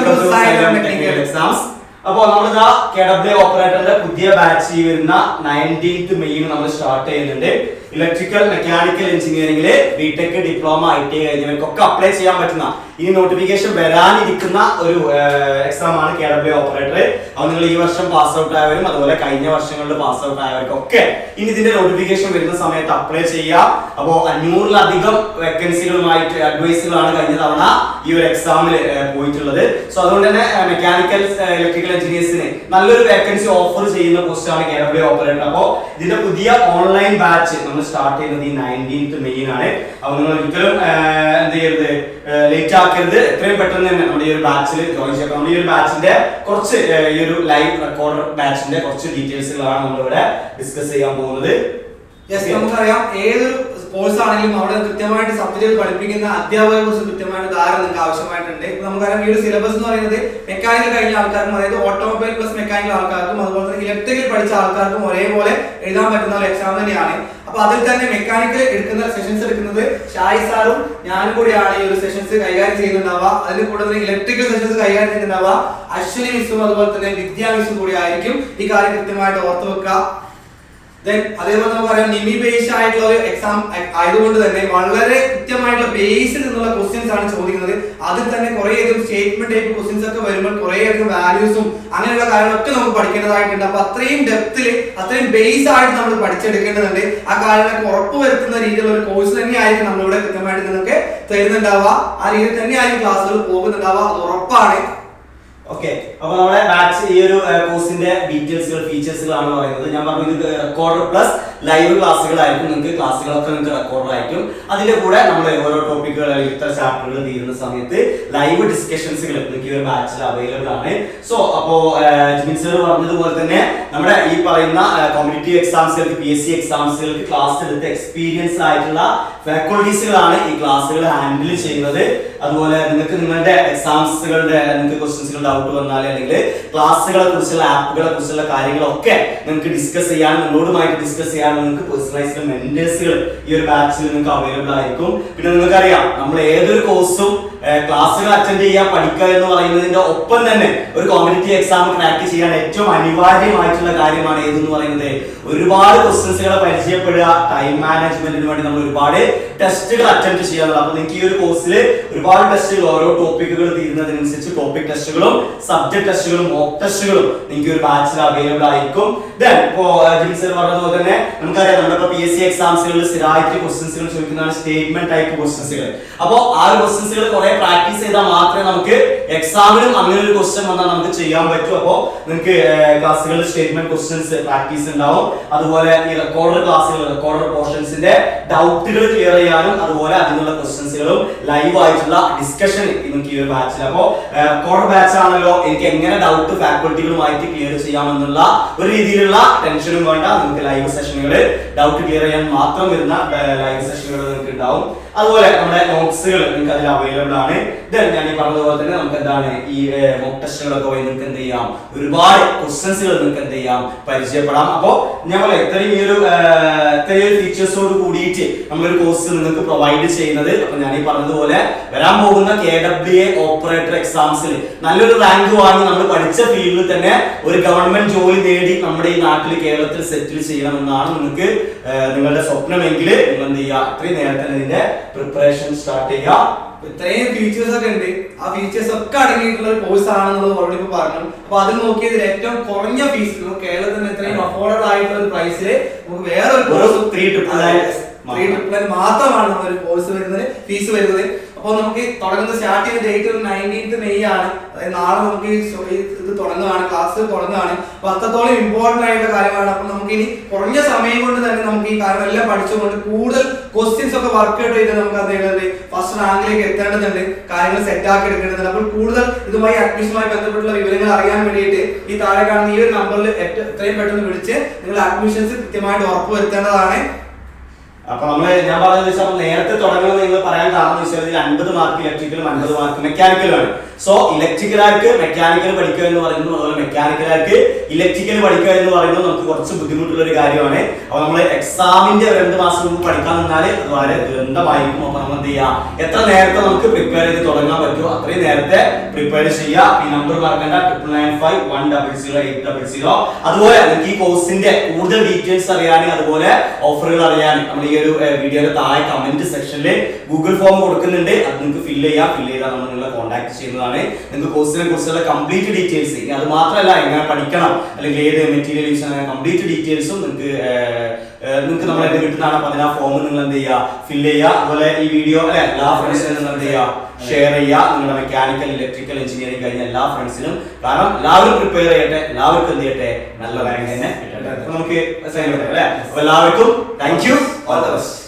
Welcome to Xylem technical exams. അപ്പോൾ നമ്മളിതാ KW ഓപ്പറേറ്ററിന്റെ പുതിയ ബാച്ച് വരുന്ന 19th മെയ്യിൽ നമ്മൾ സ്റ്റാർട്ട് ചെയ്യുന്നുണ്ട്. ഇലക്ട്രിക്കൽ മെക്കാനിക്കൽ എഞ്ചിനീയറിംഗില് ബിടെക് ഡിപ്ലോമ ITI കഴിഞ്ഞവർക്കൊക്കെ അപ്ലൈ ചെയ്യാൻ പറ്റുന്ന ഈ നോട്ടിഫിക്കേഷൻ വരാനിരിക്കുന്ന ഒരു എക്സാം ആണ് KW ഓപ്പറേറ്റർ. അപ്പോൾ നിങ്ങൾ ഈ വർഷം പാസ് ഔട്ട് ആയവരും അതുപോലെ കഴിഞ്ഞ വർഷങ്ങളിൽ പാസ് ഔട്ട് ആയവർക്കൊക്കെ ഇനി ഇതിന്റെ നോട്ടിഫിക്കേഷൻ വരുന്ന സമയത്ത് അപ്ലൈ ചെയ്യാം. അപ്പോൾ 500-ലധികം വേക്കൻസികളുമായിട്ട് അഡ്വൈസുകളാണ് കഴിഞ്ഞ തവണ ഈ ഒരു എക്സാമിൽ പോയിട്ടുള്ളത്. സോ അതുകൊണ്ട് തന്നെ മെക്കാനിക്കൽ ഇലക്ട്രിക്കൽ എഞ്ചിനീയേഴ്സിന് നല്ലൊരു വേക്കൻസി ഓഫർ ചെയ്യുന്ന പോസ്റ്റാണ് KW ഓപ്പറേറ്റർ. അപ്പോൾ ഇതിന്റെ പുതിയ ഓൺലൈൻ ബാച്ച് നമ്മൾ സ്റ്റാർട്ട് ചെയ്യുന്നത് ഈ 19th മെയ്യിനാണ്. അപ്പോൾ നിങ്ങൾ ഒരിക്കലും എന്ത് ചെയ്യരുത്, ലേറ്റ് ആക്കരുത്. എത്രയും പെട്ടെന്ന് തന്നെ നമ്മുടെ ഈ ഒരു ബാച്ചിൽ ജോയിൻ ചെയ്യാം. നമ്മുടെ ഈ ഒരു ബാച്ചിന്റെ കുറച്ച് ഈ ഒരു ലൈവ് റെക്കോർഡർ ബാച്ചിന്റെ കുറച്ച് ഡീറ്റെയിൽസുകളാണ് നമ്മളിവിടെ ഡിസ്കസ് ചെയ്യാൻ പോകുന്നത്. നമുക്കറിയാം ഏതൊരു കോഴ്സ് ആണെങ്കിലും അവിടെ കൃത്യമായിട്ട് സബ്ജക്റ്റുകൾ പഠിപ്പിക്കുന്ന അധ്യാപകരെ കുറിച്ച് കൃത്യമായിട്ട് ധാരണ നിങ്ങൾക്ക് ആവശ്യമായിട്ടുണ്ട്. ഇപ്പൊ നമുക്കറിയാം ഈ ഒരു സിലബസ് എന്ന് പറയുന്നത് മെക്കാനിക്കൽ കഴിഞ്ഞ ആൾക്കാർക്കും, അതായത് ഓട്ടോമൊബൈൽ പ്ലസ് മെക്കാനിക്കൽ ആൾക്കാർക്കും അതുപോലെ തന്നെ ഇലക്ട്രിക്കൽ പഠിച്ച ആൾക്കാർക്കും ഒരേപോലെ എഴുതാൻ പറ്റുന്ന ഒരു എക്സാം തന്നെയാണ്. അപ്പൊ അതിൽ തന്നെ മെക്കാനിക്കൽ എടുക്കുന്ന സെഷൻസ് എടുക്കുന്നത് ഷായി സാറും ഞാനും കൂടിയാണ് ഈ ഒരു സെഷൻസ് കൈകാര്യം ചെയ്യുന്നുണ്ടാവുക. അതിന് കൂടെ തന്നെ ഇലക്ട്രിക്കൽ സെഷൻസ് കൈകാര്യം ചെയ്യുന്നുണ്ടാവുക അശ്വിനി മിസ്സും അതുപോലെ തന്നെ വിദ്യാ മിസ്സും കൂടി ആയിരിക്കും. ഈ കാര്യം കൃത്യമായിട്ട് ഓർത്തു വെക്കുക. അതേപോലെ നമുക്കറിയാം നിമി ബേസ് ആയിട്ടുള്ള ഒരു എക്സാം ആയതുകൊണ്ട് തന്നെ വളരെ കൃത്യമായിട്ടുള്ള ബേസിൽ നിന്നുള്ള ക്വസ്റ്റ്യൻസ് ആണ് ചോദിക്കുന്നത്. അതിൽ തന്നെ കുറേയധികം സ്റ്റേറ്റ്മെന്റ് ടൈപ്പ് ക്വസ്റ്റ്യൻസ് ഒക്കെ വരുമ്പോൾ കുറേയധികം വാല്യൂസും അങ്ങനെയുള്ള കാര്യങ്ങളൊക്കെ നമുക്ക് പഠിക്കേണ്ടതായിട്ടുണ്ട്. അപ്പൊ അത്രയും ഡെപ്തിൽ അത്രയും ബേസ് ആയിട്ട് നമ്മൾ പഠിച്ചെടുക്കേണ്ടതുണ്ട്. ആ കാര്യങ്ങളൊക്കെ ഉറപ്പുവരുത്തുന്ന രീതിയിലുള്ള ഒരു കോഴ്സ് തന്നെയായിരിക്കും നമ്മളിവിടെ കൃത്യമായിട്ട് നിങ്ങൾക്ക് തരുന്നുണ്ടാവുക. ആ രീതിയിൽ തന്നെയായിരിക്കും ക്ലാസ്സുകൾ പോകുന്നുണ്ടാവുക, അത് ഉറപ്പാണ്. ഓക്കെ, അപ്പൊ നമ്മുടെ ബാച്ച് ഈ ഒരു കോഴ്സിന്റെ ഡീറ്റെയിൽസുകൾ ഫീച്ചേഴ്സുകളാണ് പറയുന്നത്. ഞാൻ പറഞ്ഞു ഇത് റെക്കോർഡർ പ്ലസ് ലൈവ് ക്ലാസ്സുകളായിരിക്കും. നിങ്ങൾക്ക് ക്ലാസ്സുകളൊക്കെ നിങ്ങൾക്ക് റെക്കോർഡർ ആയിരിക്കും. അതിന്റെ കൂടെ നമ്മൾ ഓരോ ടോപ്പിക്കുകൾ ഇത്ര ചാപ്റ്ററുകൾ തീരുന്ന സമയത്ത് ലൈവ് ഡിസ്കഷൻസുകൾ നിങ്ങൾക്ക് ഈ ഒരു ബാച്ചിൽ അവൈലബിൾ ആണ്. സോ അപ്പോ ജിമിൻ സർ പറഞ്ഞതുപോലെ തന്നെ നമ്മുടെ ഈ പറയുന്ന കോമ്പറ്റീറ്റീവ് എക്സാംസുകൾക്ക് PSC എക്സാംസുകൾക്ക് ക്ലാസ് എടുത്ത് എക്സ്പീരിയൻസ് ആയിട്ടുള്ള ഫാക്കൾട്ടീസുകളാണ് ഈ ക്ലാസ്സുകൾ ഹാൻഡിൽ ചെയ്യുന്നത്. അതുപോലെ നിങ്ങൾക്ക് നിങ്ങളുടെ എക്സാംസുകളുടെ നിങ്ങൾക്ക് ക്വസ്റ്റ്യൻസുകൾ ഡൗട്ട് വന്നാൽ അല്ലെങ്കിൽ ക്ലാസ്സുകളെ കുറിച്ചുള്ള ആപ്പുകളെ കുറിച്ചുള്ള കാര്യങ്ങളൊക്കെ നിങ്ങൾക്ക് ഡിസ്കസ് ചെയ്യാൻ, നിങ്ങളോടുമായിട്ട് ഡിസ്കസ് ചെയ്യാൻ നിങ്ങൾക്ക് പേഴ്സണലൈസ്ഡ് മെന്റേഴ്സുകൾ ഈ ഒരു ബാച്ചിൽ നിങ്ങൾക്ക് അവൈലബിൾ ആയിരിക്കും. പിന്നെ നിങ്ങൾക്കറിയാം നമ്മൾ ഏതൊരു കോഴ്സും ക്ലാസ്സുകൾ അറ്റൻഡ് ചെയ്യാൻ പഠിക്കുക എന്ന് പറയുന്നതിന്റെ ഒപ്പം തന്നെ ഒരു കോമ്പറ്റീറ്റീവ് എക്സാം ക്രാക്ക് ചെയ്യാൻ ഏറ്റവും അനിവാര്യമായിട്ടുള്ള കാര്യമാണ് ഏതെന്ന് പറയുന്നത് ഒരുപാട് ക്വസ്റ്റ്യൻസുകളെ പരിചയപ്പെടുക. ടൈം മാനേജ്മെന്റിന് വേണ്ടി നമ്മൾ ഒരുപാട് ടെസ്റ്റുകൾ അറ്റൻഡ് ചെയ്യാറുണ്ട്. അപ്പൊ നിങ്ങൾക്ക് ഈ ഒരു കോഴ്സിൽ ഒരുപാട് ടെസ്റ്റുകൾ ഓരോ ടോപ്പിക്കുകൾ തീരുന്നതിനനുസരിച്ച് ടോപ്പിക് ടെസ്റ്റുകളും സബ്ജക്ട് ടെസ്റ്റുകളും മോക്ക് ടെസ്റ്റുകളും നിങ്ങൾക്ക് ഒരു ബാച്ചിൽ അവൈലബിൾ ആയിരിക്കും. ദെൻ ഇപ്പോ ജിമിൻ സർ പറഞ്ഞതുപോലെ തന്നെ നമുക്കറിയാം നമ്മുടെ PSC എക്സാംസുകളിൽ സ്ഥിരമായിട്ട് ക്വസ്റ്റ്യൻസുകൾ ചോദിക്കുന്നതാണ് സ്റ്റേറ്റ്മെന്റ് ടൈപ്പ് ക്വസ്റ്റ്യൻസുകൾ. അപ്പോൾ ആ ഒരു ക്വസ്റ്റ്യൻസുകൾ കുറെ പ്രാക്ടീസ് ചെയ്താൽ മാത്രമേ നമുക്ക് എക്സാമിനും അങ്ങനെ ഒരു ക്വസ്റ്റ്യൻ വന്നാൽ നമുക്ക് ചെയ്യാൻ പറ്റൂ. അപ്പോൾ നിങ്ങൾക്ക് ക്ലാസ്സുകളിൽ സ്റ്റേറ്റ്മെന്റ് ക്വസ്റ്റ്യൻസ് പ്രാക്ടീസ് ഉണ്ടാവും. അതുപോലെ ഈ റെക്കോർഡർ ക്ലാസ്സുകൾ റെക്കോർഡർ പോർഷൻസിന്റെ ഡൗട്ടുകൾ ക്ലിയർ ചെയ്യാനും അതുപോലെ അതിനുള്ള ക്വസ്റ്റ്യൻസുകളും ലൈവ് ആയിട്ടുള്ള ഡിസ്കഷൻ നിങ്ങൾക്ക് ഈ ഒരു ബാച്ചിൽ. അപ്പോൾ റെക്കോർഡർ ബാച്ച് ആണല്ലോ, എനിക്ക് എങ്ങനെ ഡൗട്ട് ഫാക്കൾട്ടികളുമായിട്ട് ക്ലിയർ ചെയ്യാമെന്നുള്ള ഒരു രീതിയിലുള്ള ടെൻഷനും വേണ്ട. നിങ്ങൾക്ക് ലൈവ് സെഷനുകൾ ഡൗട്ട് ക്ലിയർ ചെയ്യാൻ മാത്രം വരുന്ന ലൈവ് സെഷനുകൾ നിങ്ങൾക്ക് ഉണ്ടാവും. അതുപോലെ നമ്മുടെ നോട്ട്സുകൾ നിങ്ങൾക്ക് അതിൽ അവൈലബിൾ ആണ്. ഞാൻ ഈ പറഞ്ഞതുപോലെ തന്നെ നമുക്ക് എന്താണ് ഈ മോക്ക് ടെസ്റ്റുകളൊക്കെ വഴി നിങ്ങൾക്ക് എന്ത് ചെയ്യാം, ഒരുപാട് ക്വസ്റ്റ്യൻസുകൾ നിങ്ങൾക്ക് എന്ത് ചെയ്യാം പരിചയപ്പെടാം. അപ്പോൾ ഞങ്ങൾ ഇത്രയും ഫീച്ചേഴ്സോട് കൂടിയിട്ട് നമ്മളൊരു കോഴ്സ് നിങ്ങൾക്ക് പ്രൊവൈഡ് ചെയ്യുന്നത്. അപ്പൊ ഞാൻ ഈ പറഞ്ഞതുപോലെ വരാൻ പോകുന്ന KWA ഓപ്പറേറ്റർ എക്സാംസിൽ നല്ലൊരു റാങ്ക് വാങ്ങി നമ്മൾ പഠിച്ച ഫീൽഡിൽ തന്നെ ഒരു ഗവൺമെന്റ് ജോലി നേടി നമ്മുടെ ഈ നാട്ടിൽ കേരളത്തിൽ സെറ്റിൽ ചെയ്യണമെന്നാണ് നിങ്ങൾക്ക് നിങ്ങളുടെ സ്വപ്നമെങ്കിൽ നിങ്ങൾ എന്ത് ചെയ്യുക, ഇത്രയും നേരത്തെ ഇതിന്റെ പ്രിപ്പറേഷൻ സ്റ്റാർട്ട് ചെയ്യുക. ഇത്രയും ഫീച്ചേഴ്സ് ഒക്കെ ഉണ്ട്. ആ ഫീച്ചേഴ്സ് ഒക്കെ അടങ്ങിയിട്ടുള്ള ഒരു കോഴ്സ് ആണെന്നുള്ളത് ഓൾറെഡി ഇപ്പൊ പറഞ്ഞു. അപ്പൊ അത് നോക്കിയതിൽ ഏറ്റവും കുറഞ്ഞ ഫീസിൽ കേരളത്തിൽ ഇത്രയും അഫോർഡബിൾ ആയിട്ടുള്ള ഒരു പ്രൈസില് നമുക്ക് വേറൊരു കോഴ്സ് 3,999 മാത്രമാണ് നമ്മുടെ കോഴ്സ് വരുന്നത്, ഫീസ് വരുന്നത്. അപ്പോൾ നമുക്ക് തുടങ്ങുന്ന സ്റ്റാർട്ട് ചെയ്യുന്ന ഡേറ്റ് 19th മെയ് ആണ്. അതായത് നാളെ നമുക്ക് ഇത് തുടങ്ങുകയാണ്, ക്ലാസ് തുടങ്ങുകയാണ്. അപ്പൊ അത്രത്തോളം ഇമ്പോർട്ടന്റ് ആയിട്ടുള്ള കാര്യമാണ്. അപ്പൊ നമുക്ക് ഇനി കുറഞ്ഞ സമയം കൊണ്ട് തന്നെ നമുക്ക് ഈ കാര്യം എല്ലാം പഠിച്ചുകൊണ്ട് കൂടുതൽ ക്വസ്റ്റ്യൻസ് ഒക്കെ വർക്ക് ഔട്ട് ചെയ്ത് നമുക്ക് എന്ത് ഫസ്റ്റ് റാങ്കിലേക്ക് എത്തേണ്ടതുണ്ട്, കാര്യങ്ങൾ സെറ്റ് ആക്കി എടുക്കേണ്ടതുണ്ട്. അപ്പോൾ കൂടുതൽ ഇതുമായി അഡ്മിഷനുമായി ബന്ധപ്പെട്ടുള്ള വിവരങ്ങൾ അറിയാൻ വേണ്ടിയിട്ട് ഈ താഴെ കാണുന്ന ഈ ഒരു നമ്പറിൽ എത്രയും പെട്ടെന്ന് വിളിച്ച് നിങ്ങൾ അഡ്മിഷൻസ് കൃത്യമായിട്ട് ഉറപ്പുവരുത്തേണ്ടതാണ്. അപ്പൊ ഞാൻ പറഞ്ഞത് നേരത്തെ തുടങ്ങുന്നത് നിങ്ങൾ പറയാൻ കാരണം വെച്ചാൽ 50 മാർക്ക് ഇലക്ട്രിക്കലും 50 മാർക്ക് മെക്കാനിക്കലും ആണ്. സോ ഇലക്ട്രിക്കലാർക്ക് മെക്കാനിക്കൽ പഠിക്കുക എന്ന് പറയുന്നു, അതുപോലെ മെക്കാനിക്കലാർക്ക് ഇലക്ട്രിക്കൽ പഠിക്കുക എന്ന് പറയുന്നത് നമുക്ക് കുറച്ച് ബുദ്ധിമുട്ടുള്ള ഒരു കാര്യമാണ്. അപ്പൊ നമ്മൾ എക്സാമിന്റെ 2 മാസം മുമ്പ് പഠിക്കാൻ നിന്നാൽ അത് വളരെ ദുരന്തമായിരിക്കും. അപ്പൊ നമ്മൾ എന്ത് ചെയ്യുക, എത്ര നേരത്തെ നമുക്ക് പ്രിപ്പയർ ചെയ്ത് തുടങ്ങാൻ പറ്റുമോ അത്രയും നേരത്തെ പ്രിപ്പയർ ചെയ്യുക. ഈ നമ്പർ മറക്കണ്ട, 9951008000. അതുപോലെ നിങ്ങൾക്ക് ഈ കോഴ്സിന്റെ കൂടുതൽ ഡീറ്റെയിൽസ് അറിയാൻ, അതുപോലെ ഓഫറുകൾ അറിയാൻ നമ്മൾ ഈ ഒരു വീഡിയോയുടെ താഴെ കമന്റ് സെക്ഷനിൽ ഗൂഗിൾ ഫോം കൊടുക്കുന്നുണ്ട്. അത് നിങ്ങൾക്ക് ഫില്ല് ചെയ്താൽ നമ്മൾ നിങ്ങളെ കോൺടാക്ട് ചെയ്യുന്നതാണ്. നിങ്ങൾക്ക് കോഴ്സിനെ കുറിച്ചുള്ള കംപ്ലീറ്റ് ഡീറ്റെയിൽസ്, അത് മാത്രമല്ല എങ്ങനെ പഠിക്കണം അല്ലെങ്കിൽ ഏത് മെറ്റീരിയൽ യൂസ് ചെയ്യാൻ കംപ്ലീറ്റ് ഡീറ്റെയിൽസും നിങ്ങൾക്ക് നമ്മളെ കിട്ടുന്നതാണ്. അപ്പൊ അതിന് ആ ഫോം നിങ്ങൾ എന്ത് ചെയ്യുക, ഫില്ല് ചെയ്യുക. അതുപോലെ ഈ വീഡിയോ എല്ലാ ഫ്രണ്ട്സിനും നിങ്ങൾ എന്ത് ചെയ്യുക, ഷെയർ ചെയ്യുക. നിങ്ങളുടെ മെക്കാനിക്കൽ, ഇലക്ട്രിക്കൽ, എഞ്ചിനീയറിംഗ് കഴിഞ്ഞ എല്ലാ ഫ്രണ്ട്സിനും. കാരണം എല്ലാവരും പ്രിപ്പയർ ചെയ്യട്ടെ, എല്ലാവർക്കും എന്ത് ചെയ്യട്ടെ, നല്ല റാങ്ക് തന്നെ കിട്ടട്ടെ. നമുക്ക് അല്ലേ. അപ്പൊ എല്ലാവർക്കും thank you, all the best.